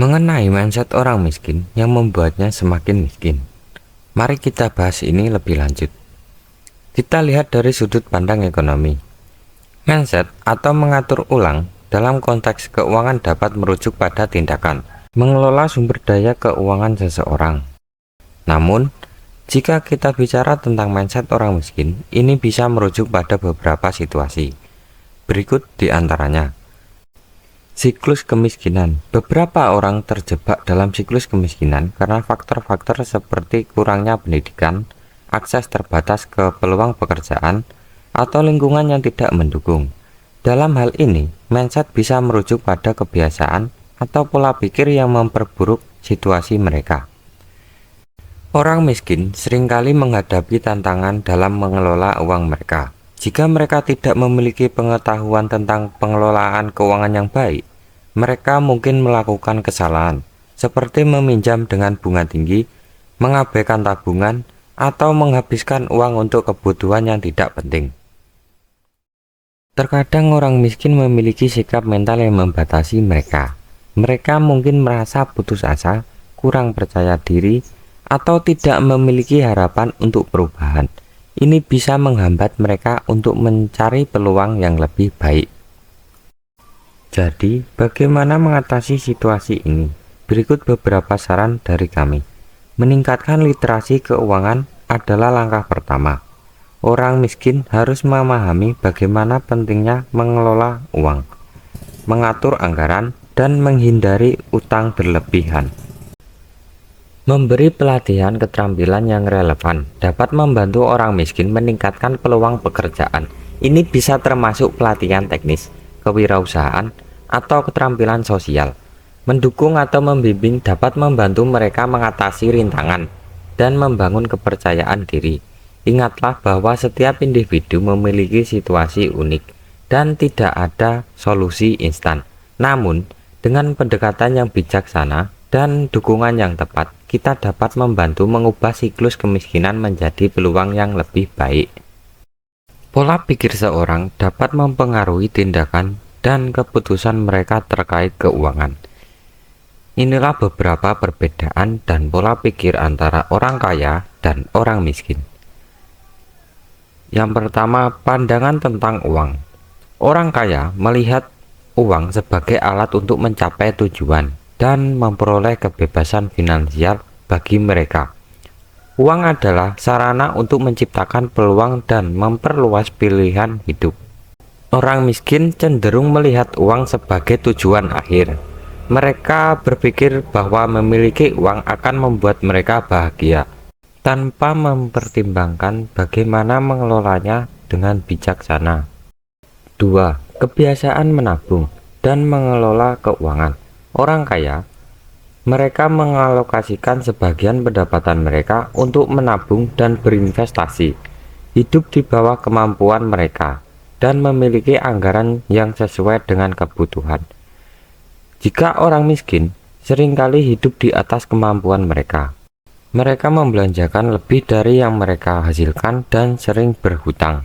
Mengenai mindset orang miskin yang membuatnya semakin miskin, mari kita bahas ini lebih lanjut. Kita lihat dari sudut pandang ekonomi. Mindset atau mengatur ulang dalam konteks keuangan dapat merujuk pada tindakan mengelola sumber daya keuangan seseorang. Namun, jika kita bicara tentang mindset orang miskin, ini bisa merujuk pada beberapa situasi. Berikut di antaranya. Siklus kemiskinan. Beberapa orang terjebak dalam siklus kemiskinan karena faktor-faktor seperti kurangnya pendidikan, akses terbatas ke peluang pekerjaan, atau lingkungan yang tidak mendukung. Dalam hal ini, mindset bisa merujuk pada kebiasaan atau pola pikir yang memperburuk situasi mereka. Orang miskin seringkali menghadapi tantangan dalam mengelola uang mereka. Jika mereka tidak memiliki pengetahuan tentang pengelolaan keuangan yang baik, mereka mungkin melakukan kesalahan, seperti meminjam dengan bunga tinggi, mengabaikan tabungan, atau menghabiskan uang untuk kebutuhan yang tidak penting. Terkadang orang miskin memiliki sikap mental yang membatasi mereka. Mereka mungkin merasa putus asa, kurang percaya diri, atau tidak memiliki harapan untuk perubahan. Ini bisa menghambat mereka untuk mencari peluang yang lebih baik. Jadi, bagaimana mengatasi situasi ini? Berikut beberapa saran dari kami. Meningkatkan literasi keuangan adalah langkah pertama. Orang miskin harus memahami bagaimana pentingnya mengelola uang, mengatur anggaran, dan menghindari utang berlebihan. Memberi pelatihan keterampilan yang relevan dapat membantu orang miskin meningkatkan peluang pekerjaan. Ini bisa termasuk pelatihan teknis, kewirausahaan, atau keterampilan sosial. Mendukung atau membimbing dapat membantu mereka mengatasi rintangan dan membangun kepercayaan diri. Ingatlah bahwa setiap individu memiliki situasi unik dan tidak ada solusi instan. Namun, dengan pendekatan yang bijaksana dan dukungan yang tepat, kita dapat membantu mengubah siklus kemiskinan menjadi peluang yang lebih baik. Pola pikir seorang dapat mempengaruhi tindakan dan keputusan mereka terkait keuangan. Inilah beberapa perbedaan dan pola pikir antara orang kaya dan orang miskin. Yang pertama, pandangan tentang uang. Orang kaya melihat uang sebagai alat untuk mencapai tujuan dan memperoleh kebebasan finansial bagi mereka. Uang adalah sarana untuk menciptakan peluang dan memperluas pilihan hidup. Orang miskin cenderung melihat uang sebagai tujuan akhir. Mereka berpikir bahwa memiliki uang akan membuat mereka bahagia, tanpa mempertimbangkan bagaimana mengelolanya dengan bijaksana. 2. Kebiasaan menabung dan mengelola keuangan. Orang kaya, mereka mengalokasikan sebagian pendapatan mereka untuk menabung dan berinvestasi, hidup di bawah kemampuan mereka, dan memiliki anggaran yang sesuai dengan kebutuhan. Jika orang miskin seringkali hidup di atas kemampuan mereka, mereka membelanjakan lebih dari yang mereka hasilkan dan sering berhutang.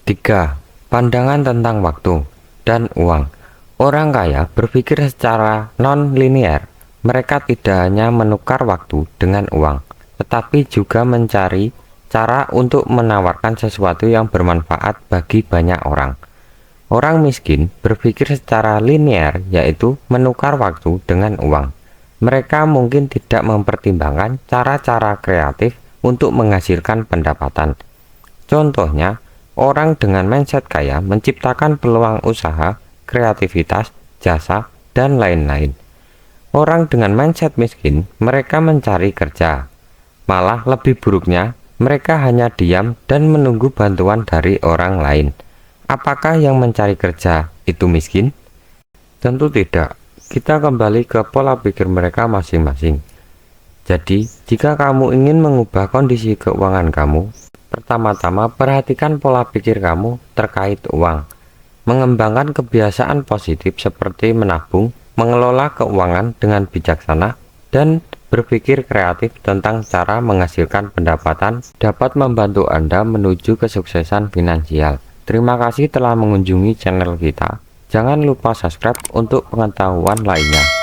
3. Pandangan tentang waktu dan uang. Orang kaya berpikir secara non-linear. Mereka tidak hanya menukar waktu dengan uang, tetapi juga mencari cara untuk menawarkan sesuatu yang bermanfaat bagi banyak orang. Orang miskin berpikir secara linear, yaitu menukar waktu dengan uang. Mereka mungkin tidak mempertimbangkan cara-cara kreatif untuk menghasilkan pendapatan. Contohnya, orang dengan mindset kaya menciptakan peluang usaha, kreativitas, jasa, dan lain-lain. Orang dengan mindset miskin, mereka mencari kerja. Malah lebih buruknya, mereka hanya diam dan menunggu bantuan dari orang lain. Apakah yang mencari kerja itu miskin? Tentu tidak. Kita kembali ke pola pikir mereka masing-masing. Jadi, jika kamu ingin mengubah kondisi keuangan kamu, pertama-tama perhatikan pola pikir kamu terkait uang. Mengembangkan kebiasaan positif seperti menabung, mengelola keuangan dengan bijaksana, dan berpikir kreatif tentang cara menghasilkan pendapatan dapat membantu Anda menuju kesuksesan finansial. Terima kasih telah mengunjungi channel kita. Jangan lupa subscribe untuk pengetahuan lainnya.